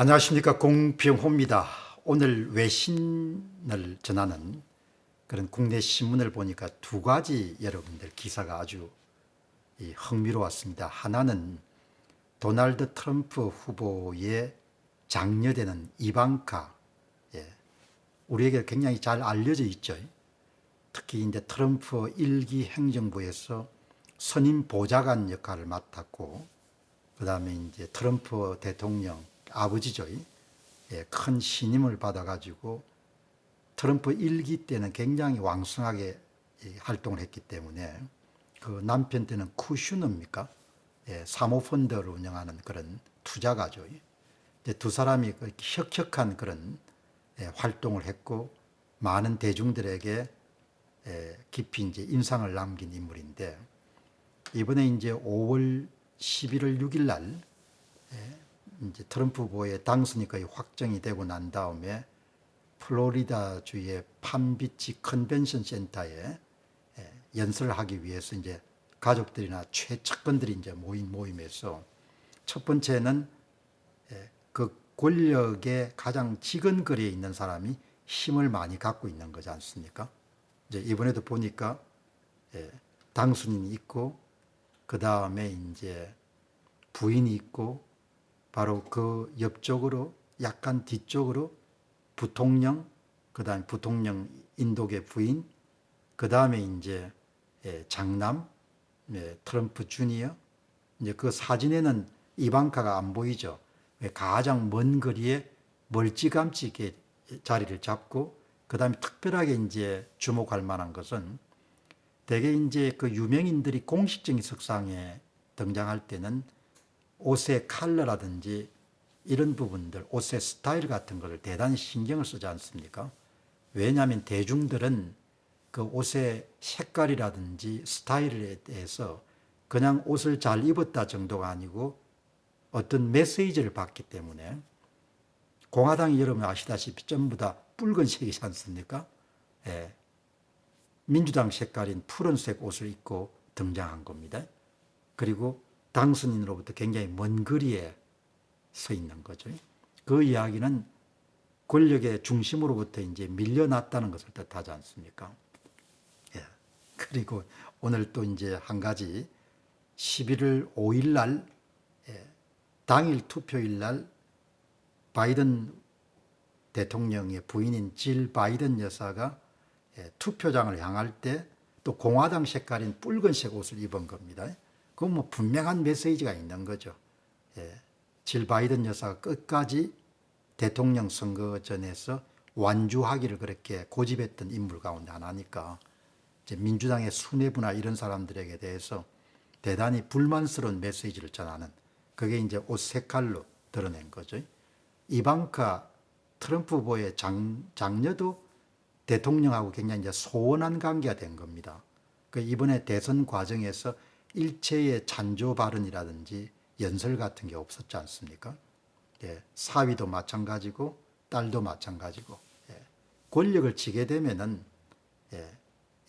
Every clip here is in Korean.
안녕하십니까, 공병호입니다. 오늘 외신을 전하는 그런 국내 신문을 보니까 두 가지 여러분들 기사가 아주 흥미로웠습니다. 하나는 도널드 트럼프 후보의 장녀되는 이방카, 우리에게 굉장히 잘 알려져 있죠. 특히 이제 트럼프 1기 행정부에서 선임 보좌관 역할을 맡았고, 그 다음에 이제 트럼프 대통령 아버지죠. 큰 신임을 받아가지고 트럼프 1기 때는 굉장히 왕성하게 활동을 했기 때문에 그 남편 때는 쿠슈너입니까? 사모펀드를 운영하는 그런 투자가죠. 이제 두 사람이 혁혁한 그런 활동을 했고 많은 대중들에게 깊이 이제 인상을 남긴 인물인데, 이번에 이제 5월 11월 6일 날 이제 트럼프 후보의 당선이 거의 확정이 되고 난 다음에 플로리다주의 팜비치 컨벤션 센터에 연설을 하기 위해서 이제 가족들이나 최측근들이 이제 모임에서 첫 번째는 그 권력의 가장 지근거리에 있는 사람이 힘을 많이 갖고 있는 거지 않습니까? 이제 이번에도 보니까 당선인이 있고 그 다음에 이제 부인이 있고 바로 그 옆쪽으로 약간 뒤쪽으로 부통령, 그 다음에 부통령 인도계 부인, 그 다음에 이제 장남, 트럼프 주니어. 이제 그 사진에는 이방카가 안 보이죠. 가장 먼 거리에 멀찌감치 이렇게 자리를 잡고, 그 다음에 특별하게 이제 주목할 만한 것은 대개 이제 그 유명인들이 공식적인 석상에 등장할 때는 옷의 컬러라든지 이런 부분들, 옷의 스타일 같은 것을 대단히 신경을 쓰지 않습니까? 왜냐하면 대중들은 그 옷의 색깔이라든지 스타일에 대해서 그냥 옷을 잘 입었다 정도가 아니고 어떤 메시지를 받기 때문에, 공화당이 여러분 아시다시피 전부 다 붉은색이지 않습니까? 예, 민주당 색깔인 푸른색 옷을 입고 등장한 겁니다. 그리고 당선인으로부터 굉장히 먼 거리에 서 있는 거죠. 그 이야기는 권력의 중심으로부터 이제 밀려났다는 것을 뜻하지 않습니까? 예. 그리고 오늘 또 이제 한 가지 11월 5일 날, 당일 투표일 날 바이든 대통령의 부인인 질 바이든 여사가 투표장을 향할 때 또 공화당 색깔인 붉은색 옷을 입은 겁니다. 그건 뭐 분명한 메시지가 있는 거죠. 질 바이든 여사가 끝까지 대통령 선거전에서 완주하기를 그렇게 고집했던 인물 가운데 하나니까 이제 민주당의 수뇌부나 이런 사람들에게 대해서 대단히 불만스러운 메시지를 전하는, 그게 이제 옷 색깔로 드러낸 거죠. 이방카 트럼프 후보의 장녀도 대통령하고 굉장히 이제 소원한 관계가 된 겁니다. 그 이번에 대선 과정에서 일체의 찬조 발언이라든지 연설 같은 게 없었지 않습니까? 사위도 마찬가지고 딸도 마찬가지고, 권력을 쥐게 되면은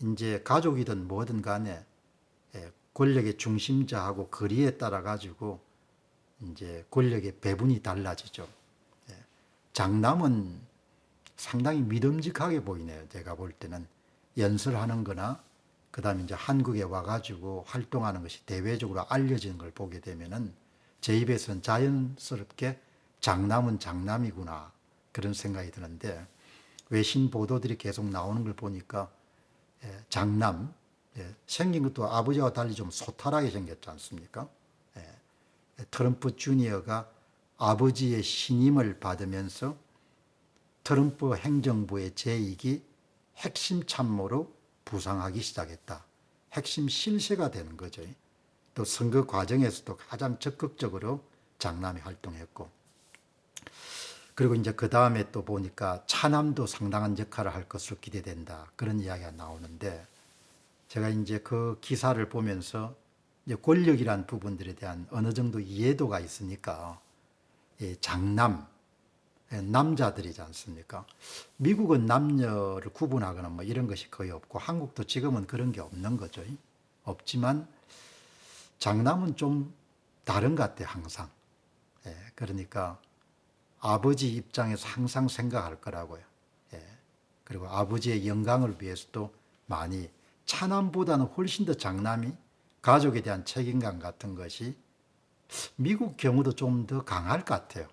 이제 가족이든 뭐든 간에 권력의 중심자하고 거리에 따라 가지고 이제 권력의 배분이 달라지죠. 장남은 상당히 믿음직하게 보이네요. 제가 볼 때는 연설하는 거나 그다음에 이제 한국에 와가지고 활동하는 것이 대외적으로 알려지는 걸 보게 되면은 제 입에서는 자연스럽게 장남은 장남이구나 그런 생각이 드는데, 외신 보도들이 계속 나오는 걸 보니까 장남, 생긴 것도 아버지와 달리 좀 소탈하게 생겼지 않습니까? 트럼프 주니어가 아버지의 신임을 받으면서 트럼프 행정부의 제2기 핵심 참모로 부상하기 시작했다. 핵심 실세가 되는 거죠. 또 선거 과정에서도 가장 적극적으로 장남이 활동했고, 그리고 이제 그 다음에 또 보니까 차남도 상당한 역할을 할 것으로 기대된다. 그런 이야기가 나오는데, 제가 이제 그 기사를 보면서 이제 권력이란 부분들에 대한 어느 정도 이해도가 있으니까 장남, 남자들이지 않습니까? 미국은 남녀를 구분하거나 뭐 이런 것이 거의 없고 한국도 지금은 그런 게 없는 거죠. 없지만 장남은 좀 다른 것 같아요, 항상. 그러니까 아버지 입장에서 항상 생각할 거라고요. 예. 그리고 아버지의 영광을 위해서도 많이 차남보다는 훨씬 더 장남이 가족에 대한 책임감 같은 것이 미국 경우도 좀 더 강할 것 같아요.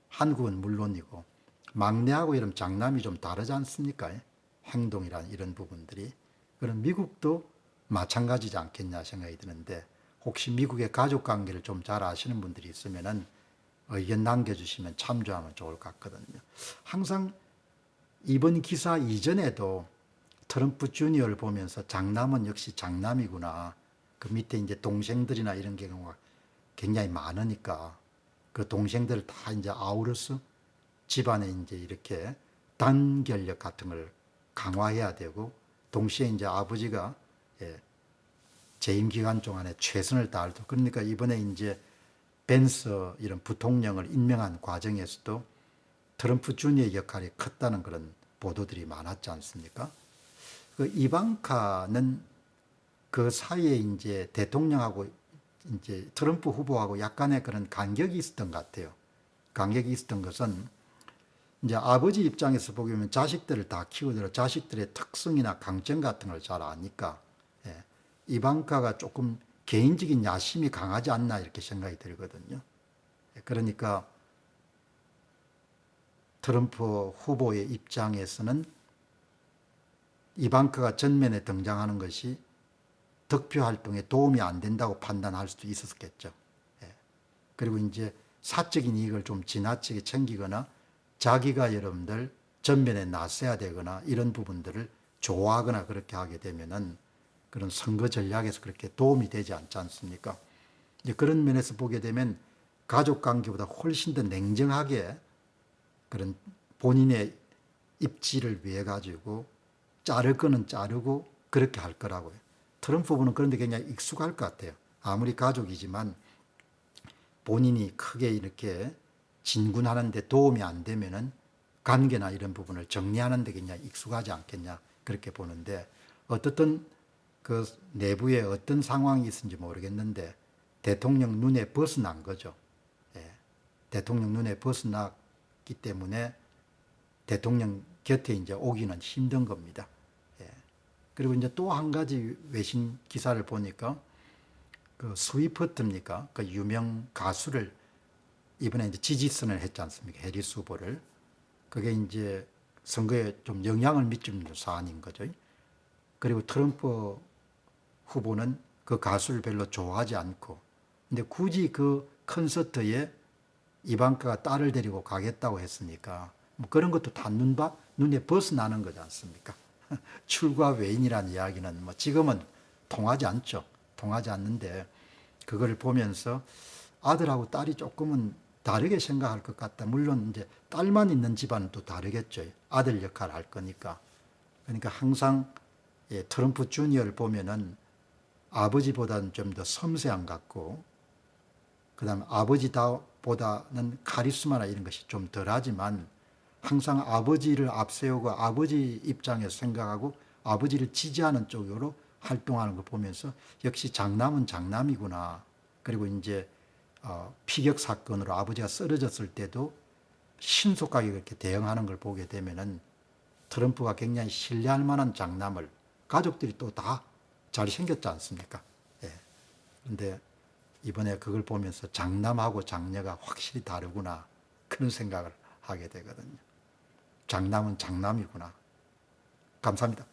한국은 물론이고 막내하고 이런 장남이 좀 다르지 않습니까? 행동이란 이런 부분들이. 그럼 미국도 마찬가지지 않겠냐 생각이 드는데 혹시 미국의 가족 관계를 좀 잘 아시는 분들이 있으면은 의견 남겨주시면 참조하면 좋을 것 같거든요. 항상 이번 기사 이전에도 트럼프 주니어를 보면서 장남은 역시 장남이구나. 그 밑에 이제 동생들이나 이런 경우가 굉장히 많으니까 그 동생들을 다 이제 아우러서 집안에 이제 이렇게 단결력 같은 걸 강화해야 되고 동시에 이제 아버지가 재임 기간 동안에 최선을 다할 때 그러니까 이번에 이제 벤스 이런 부통령을 임명한 과정에서도 트럼프 주니어의 역할이 컸다는 그런 보도들이 많았지 않습니까? 그 이방카는 그 사이에 이제 대통령하고 이제 트럼프 후보하고 약간의 그런 간격이 있었던 것 같아요. 간격이 있었던 것은 이제 아버지 입장에서 보면 자식들을 다 키우더라 자식들의 특성이나 강점 같은 걸 잘 아니까 이방카가 조금 개인적인 야심이 강하지 않나 이렇게 생각이 들거든요. 그러니까 트럼프 후보의 입장에서는 이방카가 전면에 등장하는 것이 득표 활동에 도움이 안 된다고 판단할 수도 있었겠죠. 그리고 이제 사적인 이익을 좀 지나치게 챙기거나 자기가 여러분들 전면에 나서야 되거나 이런 부분들을 좋아하거나 그렇게 하게 되면은 그런 선거 전략에서 그렇게 도움이 되지 않지 않습니까? 이제 그런 면에서 보게 되면 가족 관계보다 훨씬 더 냉정하게 그런 본인의 입지를 위해 가지고 자를 거는 자르고 그렇게 할 거라고요. 트럼프 후보는 그런데 굉장히 익숙할 것 같아요. 아무리 가족이지만 본인이 크게 이렇게 진군하는데 도움이 안 되면은 관계나 이런 부분을 정리하는데 굉장히 익숙하지 않겠냐 그렇게 보는데 어떻든 그 내부에 어떤 상황이 있는지 모르겠는데 대통령 눈에 벗어난 거죠. 예. 대통령 눈에 벗어났기 때문에 대통령 곁에 이제 오기는 힘든 겁니다. 예. 그리고 이제 또 한 가지 외신 기사를 보니까 그 스위프트입니까? 그 유명 가수를 이번에 이제 지지선을 했지 않습니까? 해리스 후보를. 그게 이제 선거에 좀 영향을 미치는 사안인 거죠. 그리고 트럼프 후보는 그 가수를 별로 좋아하지 않고, 근데 굳이 그 콘서트에 이방카가 딸을 데리고 가겠다고 했으니까, 뭐 그런 것도 다 눈에 벗어나는 거지 않습니까? 출가 외인이라는 이야기는 뭐 지금은 통하지 않죠. 통하지 않는데, 그걸 보면서 아들하고 딸이 조금은 다르게 생각할 것 같다. 물론 이제 딸만 있는 집안은 또 다르겠죠. 아들 역할을 할 거니까. 그러니까 항상 트럼프 주니어를 보면은 아버지보다는 좀 더 섬세한 것 같고, 그 다음에 아버지보다는 카리스마나 이런 것이 좀 덜하지만 항상 아버지를 앞세우고 아버지 입장에서 생각하고 아버지를 지지하는 쪽으로 활동하는 걸 보면서 역시 장남은 장남이구나. 그리고 이제 피격 사건으로 아버지가 쓰러졌을 때도 신속하게 그렇게 대응하는 걸 보게 되면은 트럼프가 굉장히 신뢰할 만한 장남을 가족들이 또 다 잘생겼지 않습니까? 예. 그런데 이번에 그걸 보면서 장남하고 장녀가 확실히 다르구나. 그런 생각을 하게 되거든요. 장남은 장남이구나. 감사합니다.